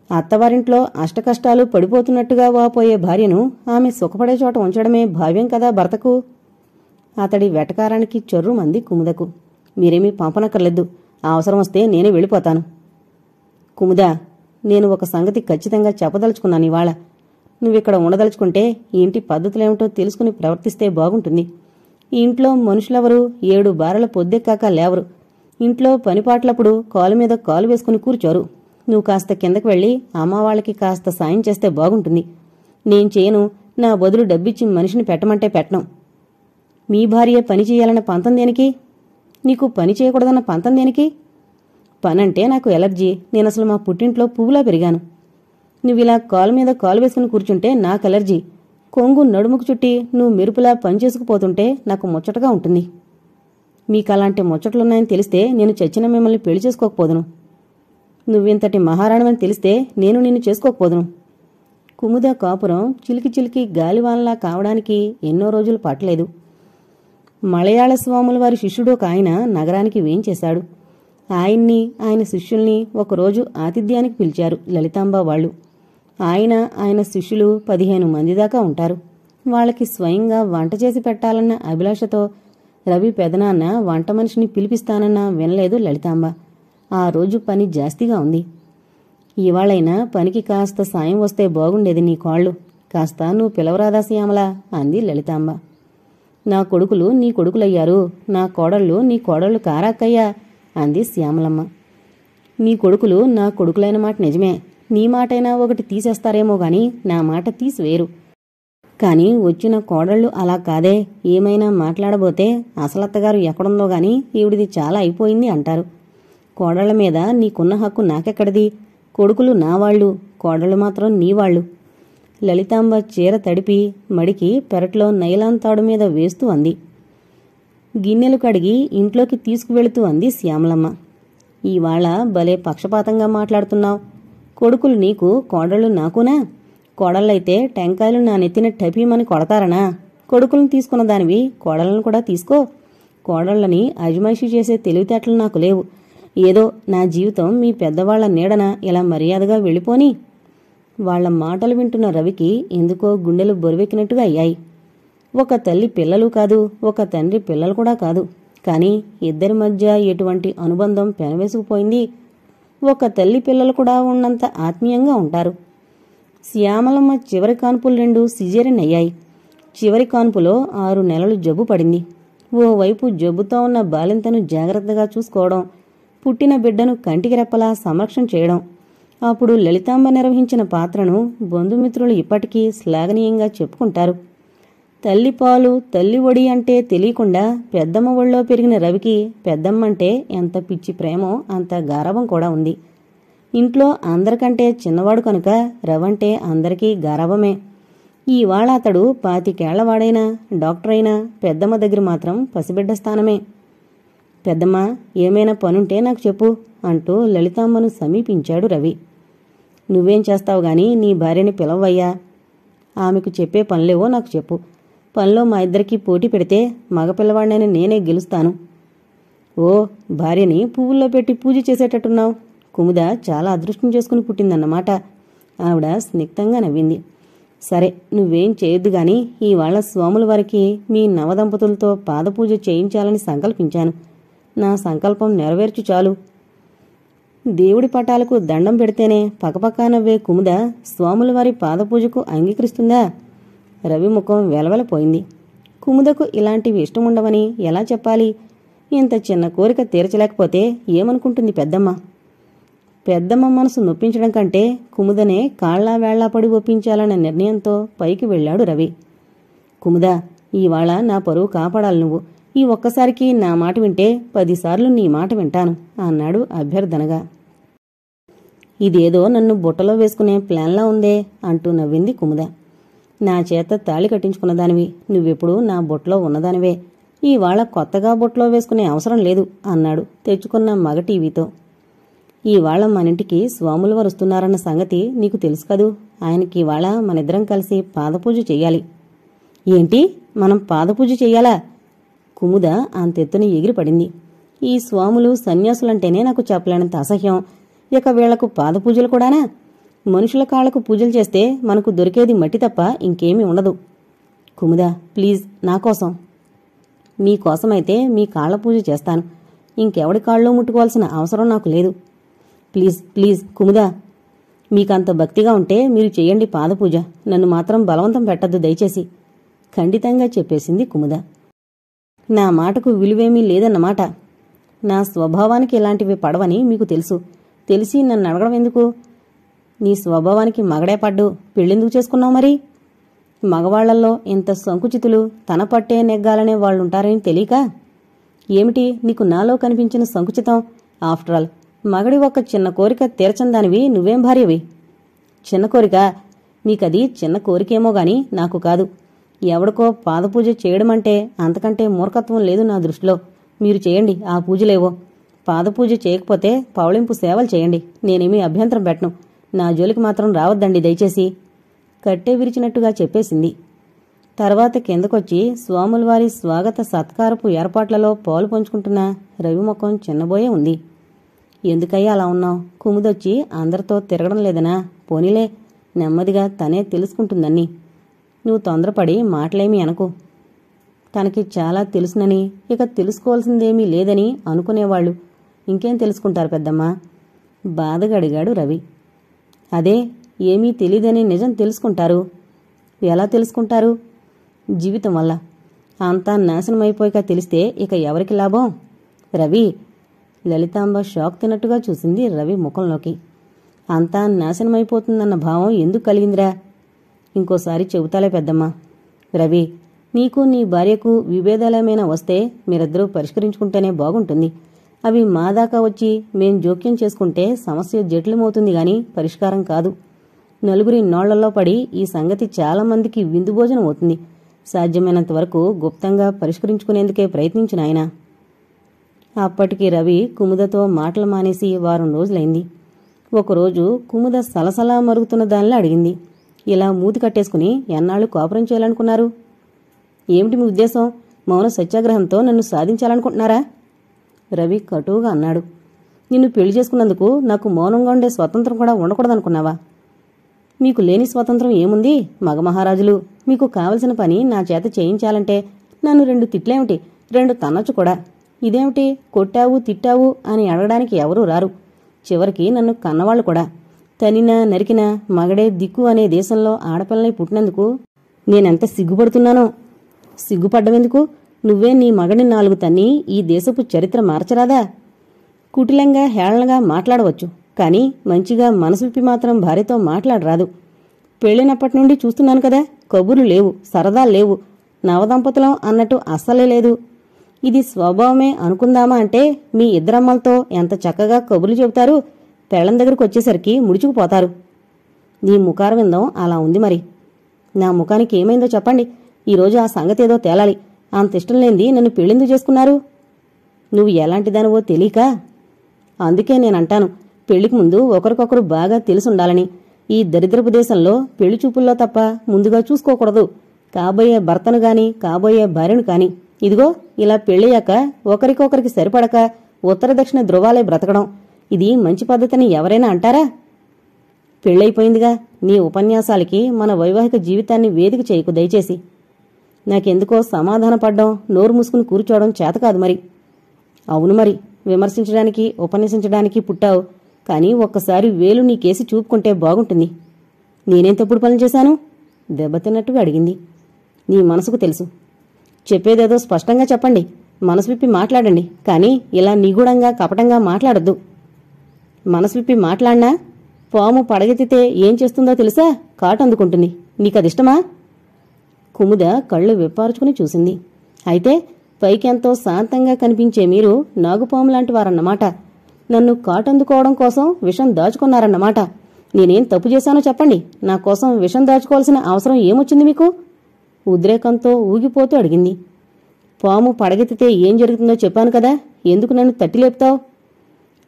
A: అత్తవారింట్లో అష్టకష్టాలు పడిపోతున్నట్టుగా వాపోయే భార్యను ఆమె సుఖపడే చోట ఉంచడమే భావ్యం కదా భర్తకు. అతడి వెటకారానికి చర్రుమంది కుముదకు. మీరేమీ పంపనక్కర్లేదు. అవసరం వస్తే నేనే వెళ్ళిపోతాను. కుముదా, నేను ఒక సంగతి ఖచ్చితంగా చెప్పదలుచుకున్నాను ఇవాళ. నువ్విక్కడ ఉండదలుచుకుంటే ఈ ఇంటి పద్ధతులేమిటో తెలుసుకుని ప్రవర్తిస్తే బాగుంటుంది. ఈ ఇంట్లో మనుషులెవరూ 7 బారల పొద్దెక్కాక లేవరు. ఇంట్లో పనిపాట్లప్పుడు కాలు మీద కాలు వేసుకుని కూర్చోరు. నువ్వు కాస్త కిందకి వెళ్ళి అమ్మ వాళ్ళకి కాస్త సాయం చేస్తే బాగుంటుంది. నేను చేయను. నా బదులు డబ్బిచ్చి మనిషిని పెట్టమంటే పెట్టను. మీ భార్య పని చేయాలన్న పంతం దేనికి? నీకు పని చేయకూడదన్న పంతం దేనికి? పనంటే నాకు ఎలర్జీ. నేనసలు మా పుట్టింట్లో పువ్వులా పెరిగాను. నువ్విలా కాలు మీద కాలు వేసుకుని కూర్చుంటే నాకు ఎలర్జీ. కొంగు నడుముకు చుట్టి నువ్వు మెరుపులా పనిచేసుకుపోతుంటే నాకు ముచ్చటగా ఉంటుంది. మీకలాంటి ముచ్చట్లున్నాయని తెలిస్తే నేను చచ్చిన మిమ్మల్ని పెళ్లి చేసుకోకపోదును. నువ్వింతటి మహారాణివని తెలిస్తే నేను నిన్ను చేసుకోకపోదును. కుముద కాపురం చిలికి చిలికి గాలివానలా కావడానికి ఎన్నో రోజులు పట్టలేదు. మలయాళ స్వాముల వారి శిష్యుడు ఒక ఆయన నగరానికి వేంచేశాడు. ఆయన్ని, ఆయన శిష్యుల్ని ఒకరోజు ఆతిథ్యానికి పిలిచారు లలితాంబ వాళ్ళు. ఆయన శిష్యులు 15 మంది దాకా ఉంటారు. వాళ్ళకి స్వయంగా వంట చేసి పెట్టాలన్న అభిలాషతో రవి పెదనాన్న వంట మనిషిని పిలిపిస్తానన్నా వినలేదు లలితాంబ. ఆ రోజు పని జాస్తిగా ఉంది. ఇవాళైనా పనికి కాస్త సాయం వస్తే బాగుండేది నీ కాళ్ళు. కాస్త నువ్వు పిలవరాదా శ్యామలా అంది లలితాంబ. నా కొడుకులు నీ కొడుకులయ్యారు. నా కోడళ్ళు నీ కోడళ్ళు కారాక్కయ్యా అంది శ్యామలమ్మ. నీ కొడుకులు నా కొడుకులైన మాట నిజమే. నీ మాటైనా ఒకటి తీసేస్తారేమో గాని నా మాట తీసివేరు. కాని వచ్చిన కోడళ్ళు అలా కాదే. ఏమైనా మాట్లాడబోతే అసలత్తగారు ఎక్కడుందో గాని ఈవిడిది చాలా అయిపోయింది అంటారు. కోడళ్ల మీద నీకున్న హక్కు నాకెక్కడిది? కొడుకులు నావాళ్లు, కోడళ్ళు మాత్రం నీవాళ్లు. లలితాంబ చీర తడిపి మడికి పెరట్లో నైలాన్ తాడు మీద వేస్తూ అంది. గిన్నెలు కడిగి ఇంట్లోకి తీసుకువెళుతూ అంది శ్యామలమ్మ. ఇవాళ భలే పక్షపాతంగా మాట్లాడుతున్నావు. కొడుకులు నీకు, కోడళ్ళు నాకునా? కోడళ్ళైతే టెంకాయలు నా నెత్తిన టపీమని కొడతారనా? కొడుకులను తీసుకున్న దానివి కోడళ్ళను కూడా తీసుకో. కోడళ్లని అజమాయిషీ చేసే తెలివితేటలు నాకు లేవు. ఏదో నా జీవితం మీ పెద్దవాళ్ల నీడన ఇలా మర్యాదగా వెళ్ళిపోని. వాళ్ల మాటలు వింటున్న రవికి ఎందుకో గుండెలు బొరువెక్కినట్టుగా అయ్యాయి. ఒక తల్లి పిల్లలు కాదు, ఒక తండ్రి పిల్లలు కూడా కాదు. కాని ఇద్దరి మధ్య ఎటువంటి అనుబంధం పెనవేసుకుపోయింది. ఒక తల్లి పిల్లలు కూడా ఉన్నంత ఆత్మీయంగా ఉంటారు. శ్యామలమ్మ చివరి కాన్పులు 2 సిజేరియన్ అయ్యాయి. చివరి కాన్పులో 6 నెలలు జబ్బు పడింది. ఓవైపు జబ్బుతో ఉన్న బాలింతను జాగ్రత్తగా చూసుకోవడం, పుట్టిన బిడ్డను కంటికి రెప్పలా సంరక్షణ చేయడం. అప్పుడు లలితాంబ నిర్వహించిన పాత్రను బంధుమిత్రులు ఇప్పటికీ శ్లాఘనీయంగా చెప్పుకుంటారు. తల్లి పాలు, తల్లి ఒడి అంటే తెలియకుండా పెద్దమ్మ ఒళ్ళో పెరిగిన రవికి పెద్దమ్మంటే ఎంత పిచ్చి ప్రేమో అంత గారాబం కూడా ఉంది. ఇంట్లో అందరికంటే చిన్నవాడు కనుక రవంటే అందరికీ గారాబమే. ఈవాళ అతడు 25 ఏళ్లవాడైనా, డాక్టర్ అయినా పెద్దమ్మ దగ్గర మాత్రం పసిబిడ్డ స్థానమే. పెద్దమ్మ, ఏమైనా పనుంటే నాకు చెప్పు అంటూ లలితాంబను సమీపించాడు రవి. నువ్వేం చేస్తావు గాని నీ భార్యని పిలవయ్యా. ఆమెకు చెప్పే పనులేవో నాకు చెప్పు. పనిలో మా ఇద్దరికీ పోటీ పెడితే మగపిల్లవాడినని నేనే గెలుస్తాను. ఓ, భార్యని పువ్వుల్లో పెట్టి పూజ చేసేటట్టున్నావు. కుముద చాలా అదృష్టం చేసుకుని పుట్టిందన్నమాట. ఆవిడ స్నిగ్ధంగా నవ్వింది. సరే, నువ్వేం చేయొద్దు గాని ఇవాళ స్వాముల వారికి మీ నవదంపతులతో పాదపూజ చేయించాలని సంకల్పించాను. నా సంకల్పం నెరవేర్చు చాలు. దేవుడి పటాలకు దండం పెడితేనే పకపకా నవ్వే కుముద స్వాముల వారి పాదపూజకు అంగీకరిస్తుందా? రవి ముఖం వెలవెలపోయింది. కుముదకు ఇలాంటివి ఇష్టముండవని ఎలా చెప్పాలి? ఇంత చిన్న కోరిక తీర్చలేకపోతే ఏమనుకుంటుంది పెద్దమ్మ? పెద్దమ్మ మనసు నొప్పించడం కంటే కుముదనే కాళ్లా వేళ్లాపడి ఒప్పించాలన్న నిర్ణయంతో పైకి వెళ్లాడు రవి. కుముదా, ఇవాళ నా పరువు కాపాడాలి నువ్వు. ఈ ఒక్కసారికి నా మాట వింటే 10 సార్లు నీ మాట వింటాను అన్నాడు అభ్యర్థనగా. ఇదేదో నన్ను బుట్టలో వేసుకునే ప్లాన్లా ఉందే అంటూ నవ్వింది కుముద. నా చేత తాళి కట్టించుకున్నదానివి, నువ్వెప్పుడు నా బుట్టలో ఉన్నదానివే. ఇవాళ కొత్తగా బుట్టలో వేసుకునే అవసరం లేదు అన్నాడు తెచ్చుకున్న మగ టీవీతో. ఇవాళ మనింటికి స్వాముల వారు వస్తున్నారన్న సంగతి నీకు తెలుసు కదూ. ఆయనకి ఇవాళ మనిద్దరం కలిసి పాదపూజ చెయ్యాలి. ఏంటి, మనం పాదపూజ చెయ్యాలా? కుముద అంతెత్తున ఎగిరిపడింది. ఈ స్వాములు సన్యాసులంటేనే నాకు చెప్పలేనంత అసహ్యం. ఇక వీళ్లకు పాదపూజలు కూడానా? మనుషుల కాళ్లకు పూజలు చేస్తే మనకు దొరికేది మట్టి తప్ప ఇంకేమీ ఉండదు. కుముద, ప్లీజ్, నాకోసం. మీకోసమైతే మీ కాళ్ల పూజ చేస్తాను. ఇంకెవడి కాళ్ళు ముట్టుకోవాల్సిన అవసరం నాకు లేదు. ప్లీజ్ ప్లీజ్ కుముద, మీకంత భక్తిగా ఉంటే మీరు చెయ్యండి పాదపూజ. నన్ను మాత్రం బలవంతం పెట్టద్దు దయచేసి ఖండితంగా చెప్పేసింది కుముద. నా మాటకు విలువేమీ లేదన్నమాట. నా స్వభావానికి ఇలాంటివి పడవని మీకు తెలుసు. తెలిసి నన్ను అడగడం ఎందుకు? నీ స్వభావానికి మగడే పడ్డు, పెళ్ళెందుకు చేసుకున్నావు మరి? మగవాళ్లల్లో ఇంత సంకుచితులు, తన పట్టే నెగ్గాలనే వాళ్ళుంటారని తెలియక? ఏమిటి నీకు నాలో కనిపించిన సంకుచితం? ఆఫ్టర్ ఆల్ మగడి ఒక్క చిన్న కోరిక తీర్చందానివి నువ్వేం భార్యవి? చిన్న కోరిక? మీకది చిన్న కోరికేమో గాని నాకు కాదు. ఎవడికో పాదపూజ చేయడమంటే అంతకంటే మూర్ఖత్వం లేదు నా దృష్టిలో. మీరు చేయండి ఆ పూజలేవో. పాదపూజ చేయకపోతే పౌళింపు సేవలు చేయండి, నేనేమీ అభ్యంతరం పెట్టను. నా జోలికి మాత్రం రావద్దండి దయచేసి కట్టే విరిచినట్టుగా చెప్పేసింది. తర్వాత కిందకొచ్చి స్వాములవారి స్వాగత సత్కారపు ఏర్పాట్లలో పాలు పంచుకుంటున్న రవి ముఖం చిన్నబోయే ఉంది. ఎందుకయ్యా అలా ఉన్నావు? కుముదొచ్చి అందరితో తిరగడం లేదనా? పోనీలే, నెమ్మదిగా తనే తెలుసుకుంటుందని. నువ్వు తొందరపడి మాటలేమీ అనకు. తనకి చాలా తెలుసునని, ఇక తెలుసుకోవాల్సిందేమీ లేదని అనుకునేవాళ్లు ఇంకేం తెలుసుకుంటారు పెద్దమ్మా? బాధగా అడిగాడు రవి. అదే, ఏమీ తెలీదని నిజం తెలుసుకుంటారు. ఎలా తెలుసుకుంటారు? జీవితం వల్ల. అంతా నాశనమైపోయాక తెలిస్తే ఇక ఎవరికి లాభం? రవి, లలితాంబ షాక్ తిన్నట్టుగా చూసింది రవి ముఖంలోకి. అంతా నాశనమైపోతుందన్న భావం ఎందుకు కలిగిందిరా? ఇంకోసారి చెబుతాలే పెద్దమ్మ. రవి, నీకు నీ భార్యకు విభేదాలేమైనా వస్తే మీరిద్దరూ పరిష్కరించుకుంటేనే బాగుంటుంది. అవి మా దాకా వచ్చి మేం జోక్యం చేసుకుంటే సమస్య జటిలమవుతుంది గాని పరిష్కారం కాదు. నలుగురి నోళ్లలో పడి ఈ సంగతి చాలా మందికి విందు భోజనం అవుతుంది. సాధ్యమైనంత వరకు గుప్తంగా పరిష్కరించుకునేందుకే ప్రయత్నించు నాయనా. అప్పటికి రవి కుముదతో మాటలు మానేసి 1 వారం రోజులైంది. ఒకరోజు కుముద సలసలా మరుగుతున్న దానిలా అడిగింది. ఇలా మూతి కట్టేసుకుని ఎన్నాళ్లు కాపురం చేయాలనుకున్నారు? ఏమిటి మీ ఉద్దేశం? మౌన సత్యాగ్రహంతో నన్ను సాధించాలనుకుంటున్నారా? రవి కటువుగా అన్నాడు. నిన్ను పెళ్లి చేసుకున్నందుకు నాకు మౌనంగా ఉండే స్వతంత్రం కూడా ఉండకూడదనుకున్నావా? మీకు లేని స్వతంత్రం ఏముంది? మగమహారాజులు. మీకు కావలసిన పని నా చేత చేయించాలంటే నన్ను 2 తిట్లేమిటి, 2 తన్నొచ్చు కూడా. ఇదేమిటి కొట్టావు తిట్టావు అని అడగడానికి ఎవరూ రారు. చివరికి నన్ను కన్నవాళ్లు కూడా. తనినా నరికినా మగడే దిక్కు అనే దేశంలో ఆడపిల్లని పుట్టినందుకు నేనెంత సిగ్గుపడుతున్నానో. సిగ్గుపడ్డవెందుకు? నువ్వే నీ మగని 4 తన్ని ఈ దేశపు చరిత్ర మార్చరాదా? కుటిలంగా హేళనగా మాట్లాడవచ్చు, కానీ మంచిగా మనసు విప్పి మాత్రం భార్యతో మాట్లాడరాదు. పెళ్లినప్పటి నుండి చూస్తున్నాను కదా, కబుర్లు లేవు, సరదాలు లేవు, నవదంపతులం అన్నట్టు అస్సలే లేదు. ఇది స్వభావమే అనుకుందామా అంటే మీ ఇద్దరమ్మలతో ఎంత చక్కగా కబుర్లు చెబుతారు, పెళ్లం దగ్గరకు వచ్చేసరికి ముడుచుకుపోతారు. నీ ముఖారవిందం అలా ఉంది మరి. నా ముఖానికి ఏమైందో చెప్పండి. ఈరోజు ఆ సంగతేదో తేలాలి. అంత ఇష్టం లేనిది నన్ను పెళ్ళెందుకు చేసుకున్నారు? నువ్వు ఎలాంటిదానివో తెలియక. అందుకే నేనంటాను, పెళ్లికి ముందు ఒకరికొకరు బాగా తెలుసుండాలని. ఈ దరిద్రపు దేశంలో పెళ్లి చూపుల్లో తప్ప ముందుగా చూసుకోకూడదు. కాబోయే భర్తను గాని కాబోయే భార్యను కాని. ఇదిగో ఇలా పెళ్ళయ్యాక ఒకరికొకరికి సరిపడక ఉత్తర దక్షిణ ధృవాలే బ్రతకడం, ఇది మంచి పద్ధతిని ఎవరైనా అంటారా? పెళ్ళైపోయిందిగా, నీ ఉపన్యాసాలకి మన వైవాహిక జీవితాన్ని వేదిక చేయకు దయచేసి. నాకెందుకో సమాధానపడ్డం, నోరు మూసుకుని కూర్చోవడం చేతకాదు మరి. అవును మరి, విమర్శించడానికి ఉపన్యసించడానికి పుట్టావు, కానీ ఒక్కసారి వేలు నీకేసి చూపుకుంటే బాగుంటుంది. నేనేం తప్పుడు పనులు చేశాను? దెబ్బతిన్నట్టుగా అడిగింది. నీ మనసుకు తెలుసు. చెప్పేదేదో స్పష్టంగా చెప్పండి, మనసు విప్పి మాట్లాడండి, కానీ ఇలా నిగూఢంగా కపటంగా మాట్లాడొద్దు. మనసు విప్పి మాట్లాడినా పాము పడగెత్తితే ఏం చేస్తుందో తెలుసా? కాటు అందుకుంటుంది. నీకదిష్టమా? కుముద కళ్ళు విప్పార్చుకుని చూసింది. అయితే పైకెంతో శాంతంగా కనిపించే మీరు నాగుపాములాంటి వారన్నమాట. నన్ను కాటందుకోవడం కోసం విషం దాచుకున్నారన్నమాట. నేనేం తప్పు చేశానో చెప్పండి. నా కోసం విషం దాచుకోవాల్సిన అవసరం ఏమొచ్చింది మీకు? ఉద్రేకంతో ఊగిపోతూ అడిగింది. పాము పడగెత్తితే ఏం జరుగుతుందో చెప్పాను కదా, ఎందుకు నన్ను తట్టిలేపుతావు?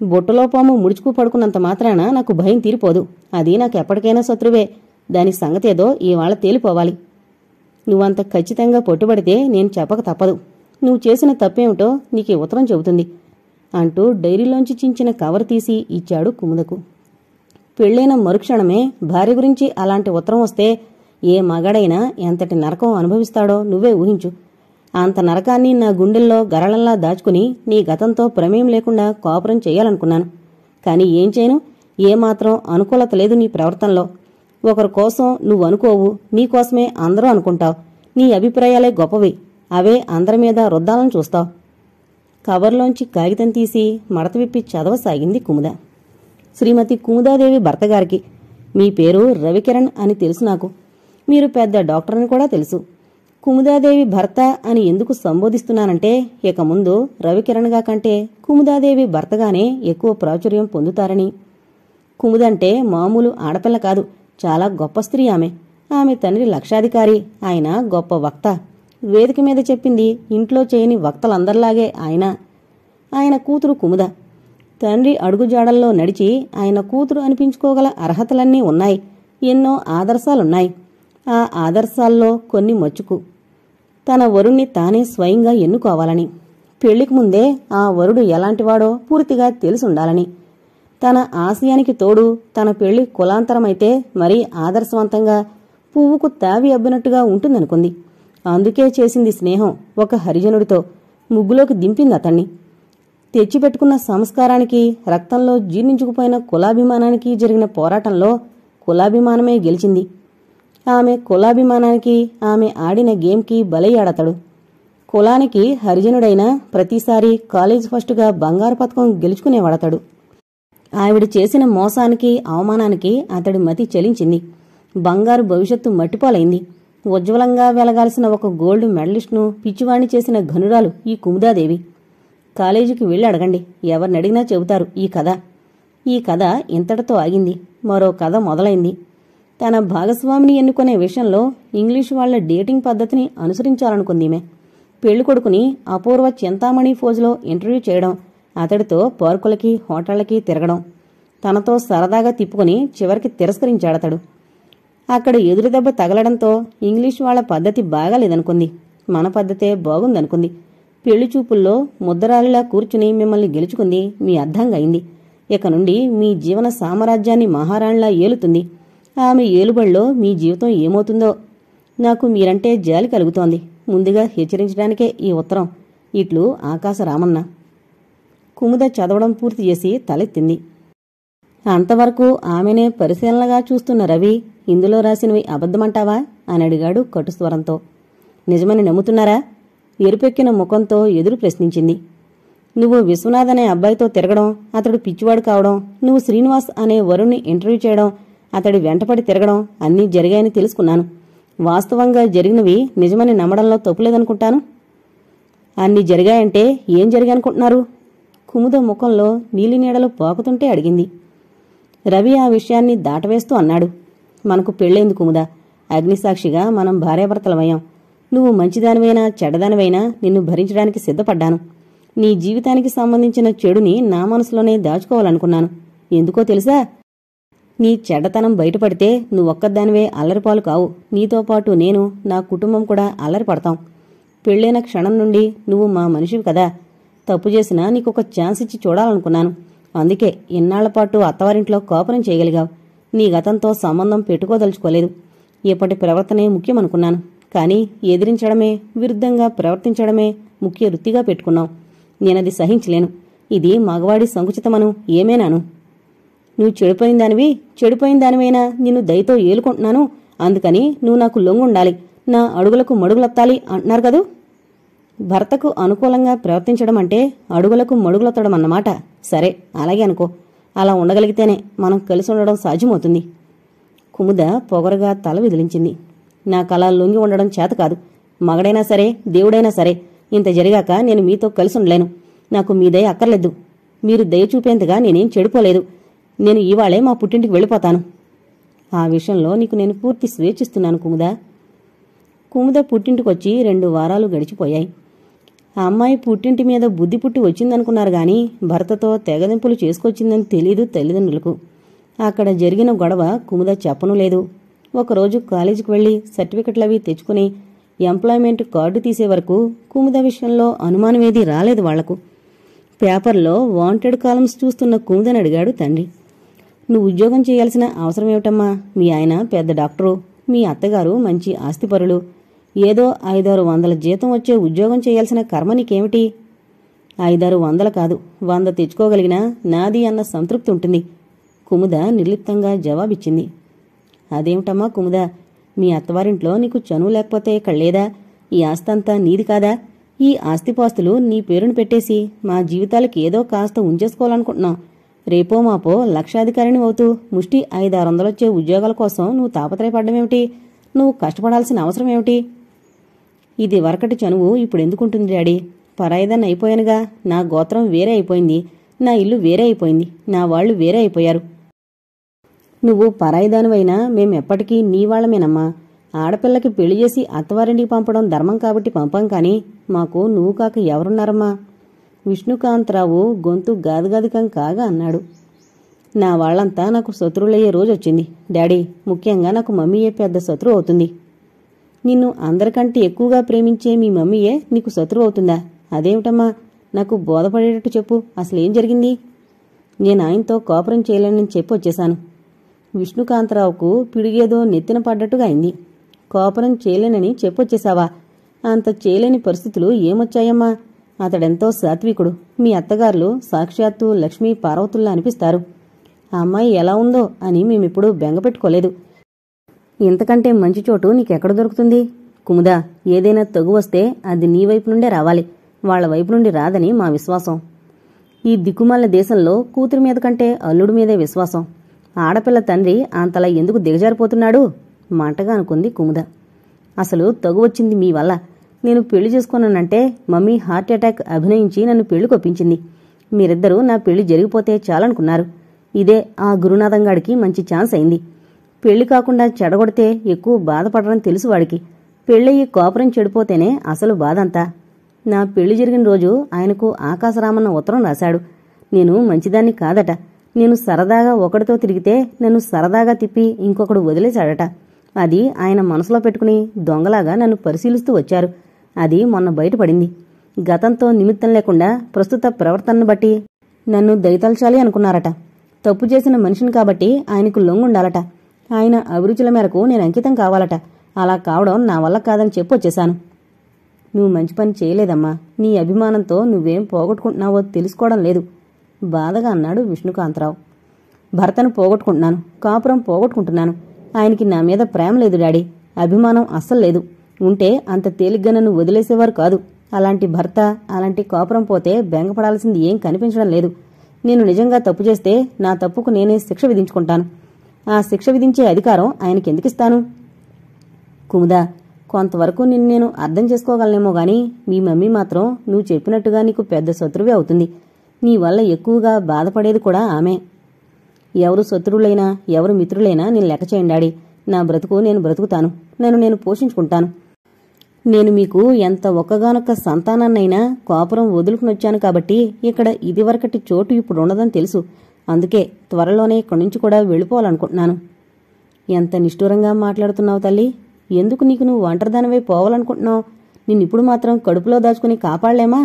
A: బుట్టలో పాము ముడుచుకు పడుకున్నంత మాత్రాన నాకు భయం తీరిపోదు. అది నాకెప్పటికైనా శత్రువే. దాని సంగతేదో ఇవాళ తేలిపోవాలి. నువ్వంత ఖచ్చితంగా పట్టుబడితే నేను చెప్పక తప్పదు. నువ్వు చేసిన తప్పేమిటో నీకు ఉత్తరం చెబుతుంది అంటూ డైరీలోంచి చించిన కవర్ తీసి ఇచ్చాడు కుముదకు. పెళ్లైన మరుక్షణమే భార్య గురించి అలాంటి ఉత్తరం వస్తే ఏ మగాడైనా ఎంతటి నరకం అనుభవిస్తాడో నువ్వే ఊహించు. అంత నరకాన్ని నా గుండెల్లో గరళంలా దాచుకుని నీ గతంతో ప్రమేయం లేకుండా కాపురం చేయాలనుకున్నాను. కాని ఏం చేయను? ఏమాత్రం అనుకూలత లేదు నీ ప్రవర్తనలో. ఒకరి కోసం నువ్వు అనుకోవు, నీకోసమే అందరూ అనుకుంటావు. నీ అభిప్రాయాలే గొప్పవి, అవే అందరి మీద రుద్దాలని చూస్తావు. కవర్లోంచి కాగితం తీసి మడత విప్పి చదవసాగింది కుముద. శ్రీమతి కుముదాదేవి భర్తగారికి. మీ పేరు రవికిరణ్ అని తెలుసు నాకు. మీరు పెద్ద డాక్టర్ అని కూడా తెలుసు. కుముదాదేవి భర్త అని ఎందుకు సంబోధిస్తున్నానంటే ఇక ముందు రవికిరణ్గా కంటే కుముదాదేవి భర్తగానే ఎక్కువ ప్రాచుర్యం పొందుతారని. కుముదంటే మామూలు ఆడపిల్ల కాదు, చాలా గొప్ప స్త్రీ ఆమె. ఆమె తండ్రి లక్షాధికారి, ఆయన గొప్ప వక్త. వేదిక మీద చెప్పింది ఇంట్లో చేయని వక్తలందరిలాగే ఆయన కూతురు కుముద. తండ్రి అడుగుజాడల్లో నడిచి ఆయన కూతురు అనిపించుకోగల అర్హతలన్నీ ఉన్నాయి. ఎన్నో ఆదర్శాలున్నాయి. ఆ ఆదర్శాల్లో కొన్ని మచ్చుకు. తన వరుణ్ణి తానే స్వయంగా ఎన్నుకోవాలని, పెళ్లికి ముందే ఆ వరుడు ఎలాంటివాడో పూర్తిగా తెలిసుండాలని. తన ఆశయానికి తోడు తన పెళ్లి కులాంతరమైతే మరీ ఆదర్శవంతంగా పువ్వుకు తావి అబ్బినట్టుగా ఉంటుందనుకుంది. అందుకే చేసింది స్నేహం ఒక హరిజనుడితో. ముగ్గులోకి దింపింది అతన్ని. తెచ్చిపెట్టుకున్న సంస్కారానికి, రక్తంలో జీర్ణించుకుపోయిన కులాభిమానానికి జరిగిన పోరాటంలో కులాభిమానమే గెలిచింది. ఆమె కులాభిమానానికి, ఆమె ఆడిన గేమ్కి బలయ్యాడతడు. కులానికి హరిజనుడైనా ప్రతిసారి కాలేజ్ ఫస్టుగా బంగారు పతకం గెలుచుకునేవాడతడు. ఆవిడ చేసిన మోసానికి, అవమానానికి అతడి మతి చలించింది. బంగారు భవిష్యత్తు మట్టిపాలైంది. ఉజ్వలంగా వెలగాల్సిన ఒక గోల్డ్ మెడలిస్ట్ను పిచ్చివాణ్ణి చేసిన ఘనురాలు ఈ కుముదాదేవి. కాలేజీకి వెళ్ళి అడగండి, ఎవరినడిగినా చెబుతారు ఈ కథ ఇంతటితో ఆగింది. మరో కథ మొదలైంది. తన భాగస్వామిని ఎన్నుకునే విషయంలో ఇంగ్లీషు వాళ్ల డేటింగ్ పద్ధతిని అనుసరించాలనుకుందీమె. పెళ్లికొడుకుని అపూర్వ చింతామణి ఫోజులో ఇంటర్వ్యూ చేయడం, అతడితో పార్కులకి, హోటళ్లకి తిరగడం, తనతో సరదాగా తిప్పుకుని చివరికి తిరస్కరించాడతడు. అక్కడ ఎదురుదెబ్బ తగలడంతో ఇంగ్లీషు వాళ్ల పద్ధతి బాగాలేదనుకుంది. మన పద్ధతే బాగుందనుకుంది. పెళ్లి చూపుల్లో ముద్దరాలిలా కూర్చుని మిమ్మల్ని గెలుచుకుంది మీ అర్థంగా అయింది. ఇక నుండి మీ జీవన సామ్రాజ్యాన్ని మహారాణిలా ఏలుతుంది. ఆమె ఏలుబడిలో మీ జీవితం ఏమవుతుందో. నాకు మీరంటే జాలి కలుగుతోంది. ముందుగా హెచ్చరించడానికే ఈ ఉత్తరం. ఇట్లు ఆకాశ రామన్న. కుముద చదవడం పూర్తి చేసి తలెత్తింది. అంతవరకు ఆమెనే పరిశీలనగా చూస్తున్న రవి, ఇందులో రాసినవి అబద్ధమంటావా అని అడిగాడు కటుస్వరంతో. నిజమని నమ్ముతున్నారా? ఎరుపెక్కిన ముఖంతో ఎదురు ప్రశ్నించింది. నువ్వు విశ్వనాథ్ అనే అబ్బాయితో తిరగడం, అతడు పిచ్చివాడు కావడం, నువ్వు శ్రీనివాస్ అనే వరుణ్ణి ఇంటర్వ్యూ చేయడం, అతడి వెంటపడి తిరగడం అన్నీ జరిగాయని తెలుసుకున్నాను. వాస్తవంగా జరిగినవి నిజమని నమ్మడంలో తప్పులేదనుకుంటాను. అన్నీ జరిగాయంటే ఏం జరిగాయనుకుంటున్నారు? కుముద ముఖంలో నీలినీడలు పోకుతుంటే అడిగింది. రవి ఆ విషయాన్ని దాటవేస్తూ అన్నాడు. మనకు పెళ్ళైంది కుముద. అగ్నిసాక్షిగా మనం భార్యాభర్తలమయ్యాం. నువ్వు మంచిదానివైనా చెడ్డదానివైనా నిన్ను భరించడానికి సిద్ధపడ్డాను. నీ జీవితానికి సంబంధించిన చెడుని నా మనసులోనే దాచుకోవాలనుకున్నాను. ఎందుకో తెలుసా? నీ చెడ్డతనం బయటపడితే నువ్వొక్కదానివే అల్లరిపాలు కావు. నీతో పాటు నేను, నా కుటుంబం కూడా అల్లరిపడతాం. పెళ్ళైన క్షణం నుండి నువ్వు మా మనిషివి కదా. తప్పు చేసినా నీకొక ఛాన్స్ ఇచ్చి చూడాలనుకున్నాను. అందుకే ఇన్నాళ్లపాటు అత్తవారింట్లో కాపురం చేయగలిగావు. నీ గతంతో సంబంధం పెట్టుకోదలుచుకోలేదు. ఇప్పటి ప్రవర్తనే ముఖ్యమనుకున్నాను. కానీ ఎదిరించడమే, విరుద్ధంగా ప్రవర్తించడమే ముఖ్య వృత్తిగా పెట్టుకున్నావు. నేనది సహించలేను. ఇది మగవాడి సంకుచితమను ఏమేనాను? నువ్వు చెడిపోయిందానివైనా నిన్ను దయతో ఏలుకుంటున్నాను. అందుకని నువ్వు నాకు లొంగుండాలి, నా అడుగులకు మడుగులొత్తాలి అంటున్నారు కదూ. భర్తకు అనుకూలంగా ప్రవర్తించడం అంటే అడుగులకు మడుగులొత్తడం అన్నమాట. సరే, అలాగే అనుకో. అలా ఉండగలిగితేనే మనం కలిసి ఉండడం సాధ్యమవుతుంది. కుముద పొగరగా తల విదిలించింది. నాకలా లొంగి ఉండడం చేత కాదు. మగడైనా సరే, దేవుడైనా సరే, ఇంత జరిగాక నేను మీతో కలిసి ఉండలేను. నాకు మీ దయ అక్కర్లేదు. మీరు దయ చూపేంతగా నేనేం చెడిపోలేదు. నేను ఇవాళే మా పుట్టింటికి వెళ్ళిపోతాను. ఆ విషయంలో నీకు నేను పూర్తి స్వేచ్ఛిస్తున్నాను కుముద. కుముద పుట్టింటికొచ్చి 2 వారాలు గడిచిపోయాయి. ఆ అమ్మాయి పుట్టింటి మీద బుద్ధి పుట్టి వచ్చిందనుకున్నారు గాని భర్తతో తెగదింపులు చేసుకొచ్చిందని తెలీదు తల్లిదండ్రులకు. అక్కడ జరిగిన గొడవ కుముద చెప్పనూ లేదు. ఒకరోజు కాలేజీకి వెళ్లి సర్టిఫికెట్లవి తెచ్చుకుని ఎంప్లాయ్మెంట్ కార్డు తీసే వరకు కుముద విషయంలో అనుమానమేదీ రాలేదు వాళ్లకు. పేపర్లో వాంటెడ్ కాలమ్స్ చూస్తున్న కుముదని అడిగాడు తండ్రి. నువ్వు ఉద్యోగం చేయాల్సిన అవసరమేమిటమ్మా? మీ ఆయన పెద్ద డాక్టరు, మీ అత్తగారు మంచి ఆస్తిపరులు. ఏదో 500-600 జీతం వచ్చే ఉద్యోగం చేయాల్సిన కర్మ నీకేమిటి? 500-600 కాదు, 100 తెచ్చుకోగలిగినా నాది అన్న సంతృప్తి ఉంటుంది. కుముద నిర్లిప్తంగా జవాబిచ్చింది. అదేమిటమ్మా కుముద, మీ అత్తవారింట్లో నీకు చనువు లేకపోతే కళ్లేదా? ఈ ఆస్తంతా నీది కాదా? ఈ ఆస్తిపాస్తులు నీ పేరును పెట్టేసి మా జీవితాలకి ఏదో కాస్త ఉంచేసుకోవాలనుకుంటున్నాం. రేపో మాపో లక్షాధికారిని అవుతూ ముష్టి 500-600 వచ్చే ఉద్యోగాల కోసం నువ్వు తాపత్రయపడ్డమేమిటి? నువ్వు కష్టపడాల్సిన అవసరమేమిటి? ఇది వరకటి చనువు ఇప్పుడెందుకుంటుంది డాడీ? పరాయిదాన్ని అయిపోయానుగా. నా గోత్రం వేరే అయిపోయింది, నా ఇల్లు వేరే అయిపోయింది, నా వాళ్లు వేరే అయిపోయారు. నువ్వు పరాయిదానివైనా మేమెప్పటికీ నీ వాళ్లమేనమ్మా. ఆడపిల్లకి పెళ్లి చేసి అత్తవారింటికి పంపడం ధర్మం కాబట్టి పంపాం కానీ మాకు నువ్వు కాక ఎవరున్నారమ్మా? విష్ణుకాంతరావు గొంతు గాదిగాదికం కాగా అన్నాడు. నా వాళ్లంతా నాకు శత్రువులయ్యే రోజొచ్చింది డాడీ. ముఖ్యంగా నాకు మమ్మీయే పెద్ద శత్రువు అవుతుంది. నిన్ను అందరికంటే ఎక్కువగా ప్రేమించే మీ మమ్మీయే నీకు శత్రువు అవుతుందా? అదేమిటమ్మా? నాకు బోధపడేటట్టు చెప్పు. అసలేం జరిగింది? నేను ఆయనతో కోపరం చేయలేనని చెప్పొచ్చేశాను. విష్ణుకాంతరావుకు పిడిగేదో నెత్తిన పడ్డట్టుగా అయింది. కోపరం చేయలేనని చెప్పొచ్చేశావా? అంత చేయలేని పరిస్థితులు ఏమొచ్చాయమ్మా? అతడెంతో సాత్వికుడు. మీ అత్తగారులు సాక్షాత్తు లక్ష్మీ పార్వతుల్లా అనిపిస్తారు. ఆ అమ్మాయి ఎలా ఉందో అని మేమిప్పుడు బెంగపెట్టుకోలేదు. ఇంతకంటే మంచి చోటు నీకెక్కడ దొరుకుతుంది? కుముదా, ఏదైనా తగు వస్తే అది నీ వైపు నుండే రావాలి, వాళ్ల వైపు నుండి రాదని మా విశ్వాసం. ఈ దిక్కుమాల దేశంలో కూతురి మీద కంటే అల్లుడి మీదే విశ్వాసం. ఆడపిల్ల తండ్రి అంతలా ఎందుకు దిగజారిపోతున్నాడు? మంటగా అనుకుంది కుముద. అసలు తగు వచ్చింది మీ వల్ల. నేను పెళ్లి చేసుకున్నానంటే మమ్మీ హార్ట్ అటాక్ అభినయించి నన్ను పెళ్లి కొప్పించింది. మీరిద్దరూ నా పెళ్లి జరిగిపోతే చాలనుకున్నారు. ఇదే ఆ గురునాథంగాడికి మంచి ఛాన్స్ అయింది. పెళ్లి కాకుండా చెడగొడితే ఎక్కువ బాధపడడం తెలుసు వాడికి. పెళ్ళయి కోపరం చెడిపోతేనే అసలు బాధంతా. నా పెళ్లి జరిగిన రోజు ఆయనకు ఆకాశరామన్న ఉత్తరం రాశాడు. నేను మంచిదాన్ని కాదట. నేను సరదాగా ఒకడితో తిరిగితే నన్ను సరదాగా తిప్పి ఇంకొకడు వదిలేశాడట. అది ఆయన మనసులో పెట్టుకుని దొంగలాగా నన్ను పరిశీలిస్తూ వచ్చారు. అది మొన్న బయటపడింది. గతంతో నిమిత్తం లేకుండా ప్రస్తుత ప్రవర్తనను బట్టి నన్ను దయతల్చాలి అనుకున్నారట. తప్పు చేసిన మనిషిని కాబట్టి ఆయనకు లొంగుండాలట. ఆయన అభిరుచుల మేరకు నేను అంకితం కావాలట. అలా కావడం నా వల్ల కాదని చెప్పొచ్చేశాను. నువ్వు మంచి పని చేయలేదమ్మా. నీ అభిమానంతో నువ్వేం పోగొట్టుకుంటున్నావో తెలుసుకోవడం లేదు బాధగా అన్నాడు విష్ణుకాంతరావు. భర్తను పోగొట్టుకుంటున్నాను, కాపురం పోగొట్టుకుంటున్నాను. ఆయనకి నా మీద ప్రేమ లేదు డాడీ, అభిమానం అస్సలు లేదు. ఉంటే అంత తేలిగ్గా నన్ను వదిలేసేవారు కాదు. అలాంటి భర్త, అలాంటి కాపురం పోతే బెంగపడాల్సింది ఏం కనిపించడం లేదు. నేను నిజంగా తప్పు చేస్తే నా తప్పుకు నేనే శిక్ష విధించుకుంటాను. ఆ శిక్ష విధించే అధికారం ఆయనకెందుకిస్తాను? కుముదా, కొంతవరకు నిన్ను నేను అర్థం చేసుకోగలనేమో గాని మీ మమ్మీ మాత్రం నువ్వు చెప్పినట్టుగా నీకు పెద్ద శత్రువే అవుతుంది. నీ వల్ల ఎక్కువగా బాధపడేది కూడా ఆమె. ఎవరు శత్రువులైనా ఎవరు మిత్రులైనా నేను లెక్క చేయండి డాడీ. నా బ్రతుకు నేను బ్రతుకుతాను, నన్ను నేను పోషించుకుంటాను. నేను మీకు ఎంత ఒక్కగానొక్క సంతానాన్నైనా కాపురం వదులుకునొచ్చాను కాబట్టి ఇక్కడ ఇదివరకటి చోటు ఇప్పుడు ఉండదని తెలుసు. అందుకే త్వరలోనే ఇక్కడి నుంచి కూడా వెళ్ళిపోవాలనుకుంటున్నాను. ఎంత నిష్ఠూరంగా మాట్లాడుతున్నావు తల్లి. ఎందుకు నీకు నువ్వు ఒంటరిదానివై పోవాలనుకుంటున్నావు? నిన్నిప్పుడు మాత్రం కడుపులో దాచుకుని కాపాడలేమా?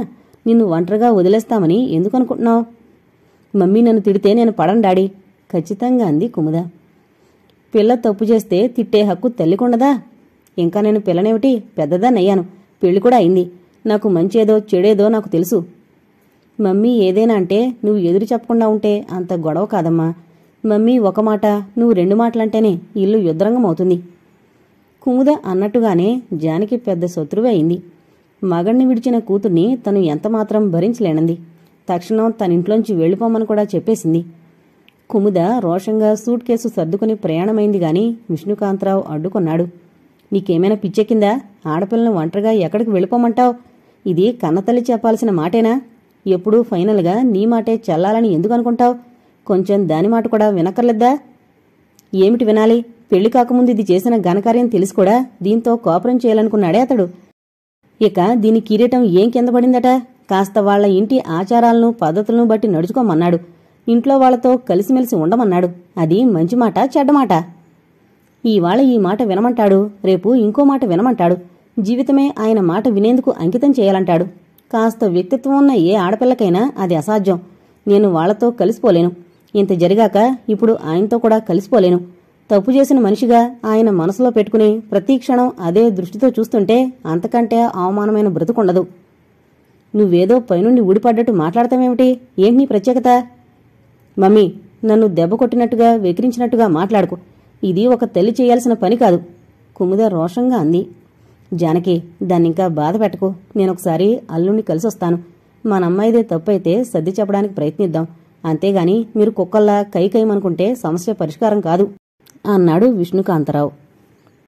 A: నిన్ను ఒంటరిగా వదిలేస్తామని ఎందుకనుకుంటున్నావు? మమ్మీ నన్ను తిడితే నేను పడను డాడీ, ఖచ్చితంగా అంది కుముద. పిల్ల తప్పు చేస్తే తిట్టే హక్కు తల్లికుండదా? ఇంకా నేను పిల్లనేమిటి, పెద్దదాన్నయ్యాను, పెళ్లి కూడా అయింది. నాకు మంచేదో చెడేదో నాకు తెలుసు. మమ్మీ ఏదైనా అంటే నువ్వు ఎదురు చెప్పకుండా ఉంటే అంత గొడవ కాదమ్మా. మమ్మీ ఒక మాట, నువ్వు 2 మాటలంటేనే ఇల్లు యుద్ధరంగం అవుతుంది. కుముద అన్నట్టుగానే జానకి పెద్ద శత్రువే అయింది. మగణ్ణి విడిచిన కూతుర్ని తను ఎంతమాత్రం భరించలేనంది. తక్షణం తనింట్లోంచి వెళ్ళిపోమని కూడా చెప్పేసింది. కుముద రోషంగా సూట్ కేసు సర్దుకుని ప్రయాణమైంది గాని విష్ణుకాంతరావు అడ్డుకున్నాడు. నీకేమైనా పిచ్చెక్కిందా? ఆడపిల్లను ఒంటరిగా ఎక్కడికి వెళ్ళిపోమంటావు? ఇది కన్నతల్లి చెప్పాల్సిన మాటేనా? ఎప్పుడూ ఫైనల్గా నీ మాటే చెల్లాలని ఎందుకు అనుకుంటావు? కొంచెం దాని మాట కూడా వినక్కర్లేద్దా? ఏమిటి వినాలి? పెళ్లి కాకముందు ఇది చేసిన ఘనకార్యం తెలిసి కూడా దీంతో కోపరం చేయాలనుకున్నాడే అతడు. ఇక దీని కిరీటం ఏం కింద పడిందట? కాస్త వాళ్ల ఇంటి ఆచారాలను పద్ధతులను బట్టి నడుచుకోమన్నాడు. ఇంట్లో వాళ్లతో కలిసిమెలిసి ఉండమన్నాడు. అది మంచి మాట చెడ్డమాట? ఈవాళ ఈ మాట వినమంటాడు, రేపు ఇంకో మాట వినమంటాడు. జీవితమే ఆయన మాట వినేందుకు అంకితం చేయాలంటాడు. కాస్త వ్యక్తిత్వం ఉన్న ఏ ఆడపిల్లకైనా అది అసాధ్యం. నేను వాళ్లతో కలిసిపోలేను. ఇంత జరిగాక ఇప్పుడు ఆయనతో కూడా కలిసిపోలేను. తప్పు చేసిన మనిషిగా ఆయన మనసులో పెట్టుకుని ప్రతి క్షణం అదే దృష్టితో చూస్తుంటే అంతకంటే అవమానమైన బ్రతుకుండదు. నువ్వేదో పైనుండి ఊడిపడ్డట్టు మాట్లాడతామేమిటి? ఏంటి నీ ప్రత్యేకత? మమ్మీ, నన్ను దెబ్బ కొట్టినట్టుగా వెకిరించినట్టుగా మాట్లాడుకు. ఇది ఒక తల్లి చేయాల్సిన పని కాదు, కుముద రోషంగా అంది. జానకి, దాన్నింకా బాధ పెట్టకు. నేనొకసారి అల్లుణ్ణి కలిసొస్తాను. మనమ్మాయిదే తప్పైతే సర్ది చెప్పడానికి ప్రయత్నిద్దాం. అంతేగాని మీరు కుక్కల్లా కైకైమనుకుంటే సమస్య పరిష్కారం కాదు అన్నాడు విష్ణుకాంతరావు.